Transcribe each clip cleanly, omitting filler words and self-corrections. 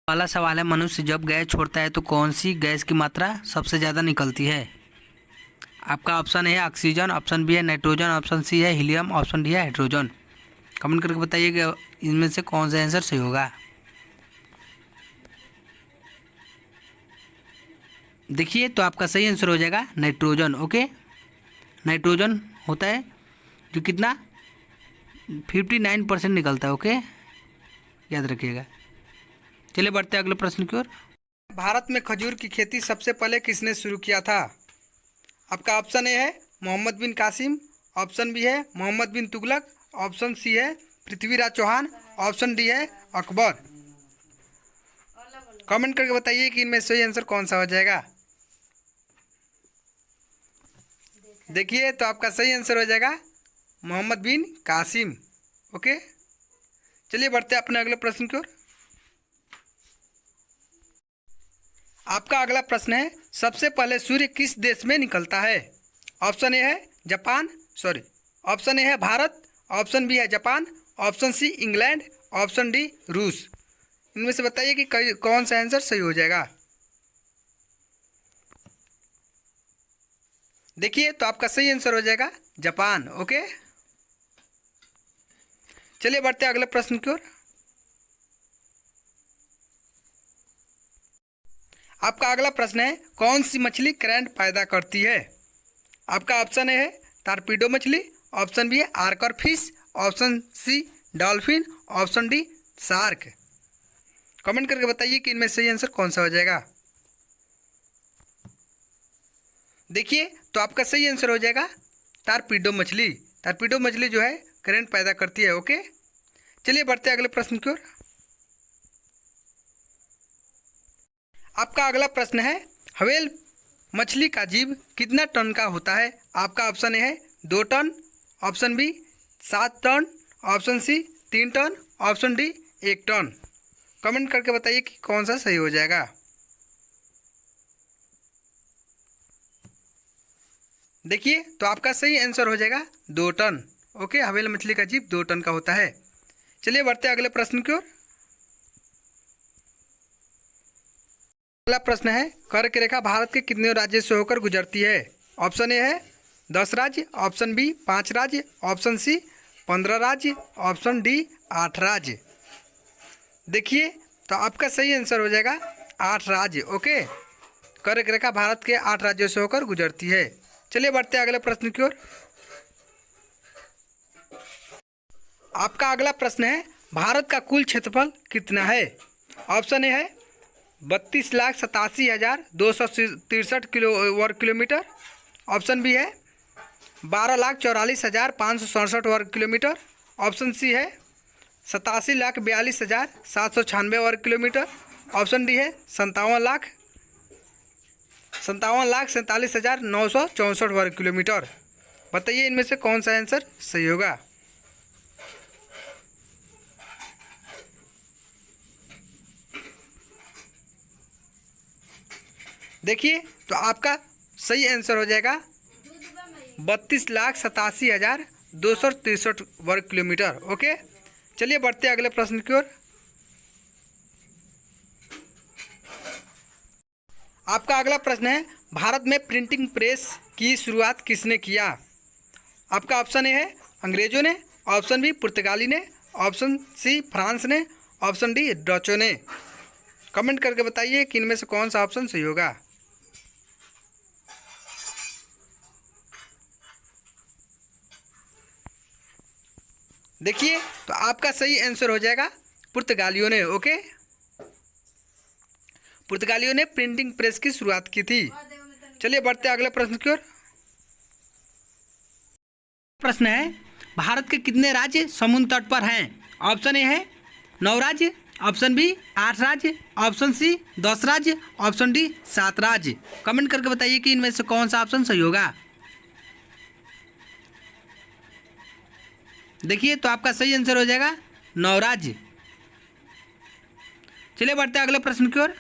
वाला सवाल है, मनुष्य जब गैस छोड़ता है तो कौन सी गैस की मात्रा सबसे ज़्यादा निकलती है? आपका ऑप्शन है ऑक्सीजन, ऑप्शन बी है नाइट्रोजन, ऑप्शन सी है हीलियम, ऑप्शन डी है हाइड्रोजन। कमेंट करके बताइए कि इनमें से कौन सा आंसर सही होगा। देखिए, तो आपका सही आंसर हो जाएगा नाइट्रोजन। ओके, नाइट्रोजन होता है जो कितना 59% निकलता है। ओके, याद रखिएगा। चलिए बढ़ते हैं अगले प्रश्न की ओर। भारत में खजूर की खेती सबसे पहले किसने शुरू किया था? आपका ऑप्शन ए है मोहम्मद बिन कासिम, ऑप्शन बी है मोहम्मद बिन तुगलक, ऑप्शन सी है पृथ्वीराज चौहान, ऑप्शन डी है अकबर। कमेंट करके बताइए कि इनमें सही आंसर कौन सा हो जाएगा। देखिए, तो आपका सही आंसर हो जाएगा मोहम्मद बिन कासिम। ओके, चलिए बढ़ते हैं अपने अगले प्रश्न की ओर। आपका अगला प्रश्न है, सबसे पहले सूर्य किस देश में निकलता है? ऑप्शन ए है जापान, ऑप्शन ए है भारत, ऑप्शन बी है Japan, option C England, option D रूस। इनमें से बताइए कि कौन सा आंसर सही हो जाएगा। देखिए, तो आपका सही आंसर हो जाएगा जापान। ओके, चलिए बढ़ते हैं अगले प्रश्न की ओर। आपका अगला प्रश्न है, कौन सी मछली करंट पैदा करती है? आपका ऑप्शन है टारपीडो मछली, ऑप्शन बी है archer fish, option C dolphin, option D shark. Comment करके बताइए कि इनमें सही आंसर कौन सा हो जाएगा। देखिए, तो आपका सही आंसर हो जाएगा टारपीडो मछली। टारपीडो मछली जो है करंट पैदा करती है। ओके, चलिए बढ़ते हैं अगले प्रश्न की ओर। आपका अगला प्रश्न है, व्हेल मछली का जीभ कितना टन का होता है? आपका ऑप्शन ए है 2 ton, option B 7 ton, option C 3 ton, option D 1 ton. Comment करके बताइए कि कौन सा सही हो जाएगा। देखिए, तो आपका सही आंसर हो जाएगा 2 टन। ओके, व्हेल मछली का जीभ 2 टन का होता है। चलिए बढ़ते हैं अगले प्रश्न की ओर। अगला प्रश्न है, कर्क रेखा भारत के कितने राज्य से होकर गुजरती है? ऑप्शन ए है 10 राज्य, ऑप्शन बी 5 राज्य, ऑप्शन सी 15 राज्य, ऑप्शन डी 8 राज्य। देखिए, तो आपका सही आंसर हो जाएगा 8 राज्य। ओके, कर्क रेखा भारत के 8 राज्यों से होकर गुजरती है। चलिए बढ़ते हैं अगले प्रश्न की ओर। आपका अगला प्रश्न है, भारत का कुल क्षेत्रफल कितना है? ऑप्शन ए है 32,87,263 वर्ग किलोमीटर, ऑप्शन बी है 12,44,567 वर्ग किलोमीटर, ऑप्शन सी है 87,42,796 वर्ग किलोमीटर, ऑप्शन डी है 57,47,47,964 वर्ग किलोमीटर। बताइए इनमें से कौन सा आंसर सही होगा। देखिए, तो आपका सही आंसर हो जाएगा 32,87,263 वर्ग किलोमीटर। ओके, चलिए बढ़ते हैं अगले प्रश्न की ओर। आपका अगला प्रश्न है, भारत में प्रिंटिंग प्रेस की शुरुआत किसने किया? आपका ऑप्शन ए है अंग्रेजों ने, ऑप्शन बी पुर्तगाली ने, ऑप्शन सी फ्रांस ने, ऑप्शन डी डचों ने। कमेंट करके बताइए कि इनमें से कौन सा ऑप्शन सही होगा। देखिए, तो आपका सही आंसर हो जाएगा पुर्तगालियों ने। ओके, पुर्तगालियों ने प्रिंटिंग प्रेस की शुरुआत की थी। चलिए बढ़ते हैं अगले प्रश्न की ओर। प्रश्न है, भारत के कितने राज्य समुद्र तट पर हैं? ऑप्शन ए है 9 राज्य, ऑप्शन बी 8 राज्य, ऑप्शन सी 10 राज्य, ऑप्शन डी 7 राज्य। कमेंट करके बताइए कि इनमें से कौन सा ऑप्शन सही होगा। देखिए, तो आपका सही आंसर हो जाएगा 9 राज्य। चलिए बढ़ते हैं अगले प्रश्न की ओर।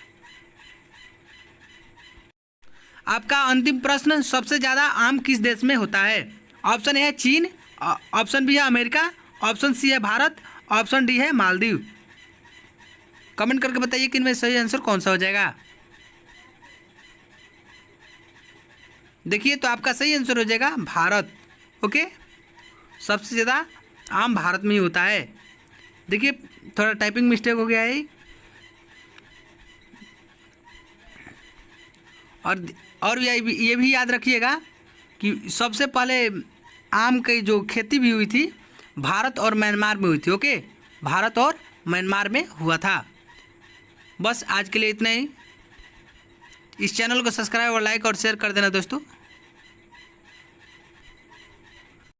आपका अंतिम प्रश्न, सबसे ज़्यादा आम किस देश में होता है? ऑप्शन ए है चीन, ऑप्शन बी है अमेरिका, ऑप्शन सी है भारत, ऑप्शन डी है मालदीव। कमेंट करके बताइए कि इनमें सही आंसर कौन सा हो जाएगा। देखिए तो आपका सही आंसर हो जाएगा भारत। ओके, सबसे ज़्यादा आम भारत में ही होता है। देखिए थोड़ा टाइपिंग मिस्टेक हो गया है। और ये भी याद रखिएगा कि सबसे पहले आम की जो खेती भी हुई थी भारत और म्यांमार में हुई थी। ओके, भारत और म्यांमार में हुआ था। बस आज के लिए इतना ही। इस चैनल को सब्सक्राइब और लाइक और शेयर कर देना दोस्तों।